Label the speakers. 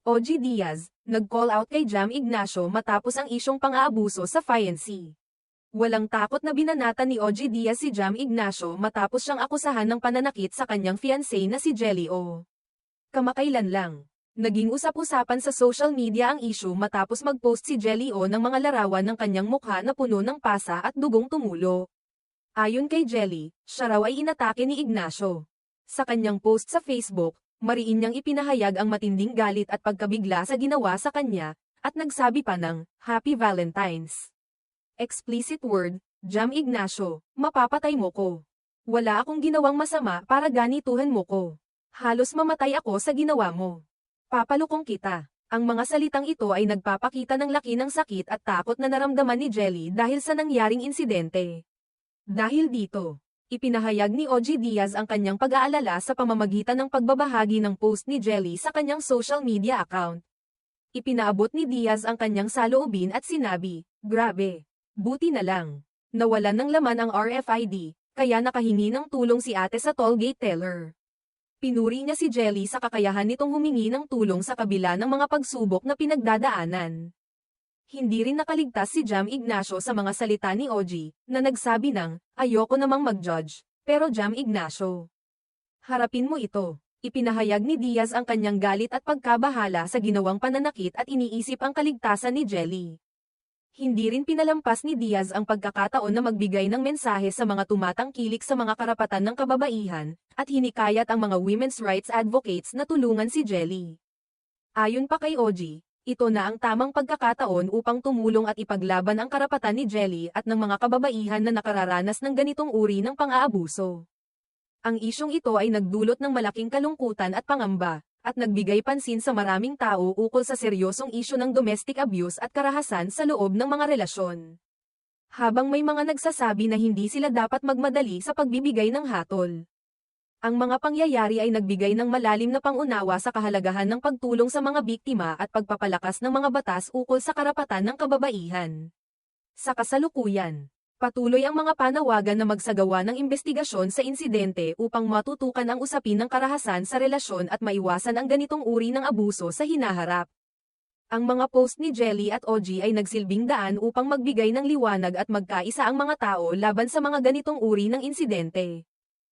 Speaker 1: OG Diaz, nag-call out kay Jam Ignacio matapos ang isyong pang-aabuso sa fiancé. Walang takot na binanata ni OG Diaz si Jam Ignacio matapos siyang akusahan ng pananakit sa kanyang fiancé na si Jelly O. Kamakailan lang, naging usap-usapan sa social media ang issue matapos mag-post si Jelly O ng mga larawan ng kanyang mukha na puno ng pasa at dugong tumulo. Ayon kay Jelly, siya raw ay inatake ni Ignacio. Sa kanyang post sa Facebook, mariin niyang ipinahayag ang matinding galit at pagkabigla sa ginawa sa kanya, at nagsabi pa ng, Happy Valentine's. Explicit word, Jam Ignacio, mapapatay mo ko. Wala akong ginawang masama para ganituhan mo ko. Halos mamatay ako sa ginawa mo. Papalukong kita. Ang mga salitang ito ay nagpapakita ng laki ng sakit at takot na naramdaman ni Jelly dahil sa nangyaring insidente. Dahil dito, ipinahayag ni OG Diaz ang kanyang pag-aalala sa pamamagitan ng pagbabahagi ng post ni Jelly sa kanyang social media account. Ipinaabot ni Diaz ang kanyang saloobin at sinabi, Grabe, buti na lang. Nawalan ng laman ang RFID, kaya nakahingi ng tulong si ate sa tollgate teller. Pinuri niya si Jelly sa kakayahan nitong humingi ng tulong sa kabila ng mga pagsubok na pinagdadaanan. Hindi rin nakaligtas si Jam Ignacio sa mga salita ni OG, na nagsabi ng, ayoko namang mag-judge, pero Jam Ignacio. Harapin mo ito. Ipinahayag ni Diaz ang kanyang galit at pagkabahala sa ginawang pananakit at iniisip ang kaligtasan ni Jelly. Hindi rin pinalampas ni Diaz ang pagkakataon na magbigay ng mensahe sa mga tumatangkilik sa mga karapatan ng kababaihan, at hinikayat ang mga women's rights advocates na tulungan si Jelly. Ayon pa kay OG, ito na ang tamang pagkakataon upang tumulong at ipaglaban ang karapatan ni Jelly at ng mga kababaihan na nakararanas ng ganitong uri ng pang-aabuso. Ang isyong ito ay nagdulot ng malaking kalungkutan at pangamba, at nagbigay pansin sa maraming tao ukol sa seryosong isyu ng domestic abuse at karahasan sa loob ng mga relasyon. Habang may mga nagsasabi na hindi sila dapat magmadali sa pagbibigay ng hatol. Ang mga pangyayari ay nagbigay ng malalim na pangunawa sa kahalagahan ng pagtulong sa mga biktima at pagpapalakas ng mga batas ukol sa karapatan ng kababaihan. Sa kasalukuyan, patuloy ang mga panawagan na magsagawa ng investigasyon sa insidente upang matutukan ang usapin ng karahasan sa relasyon at maiwasan ang ganitong uri ng abuso sa hinaharap. Ang mga post ni Jelly at OG ay nagsilbing daan upang magbigay ng liwanag at magkaisa ang mga tao laban sa mga ganitong uri ng insidente.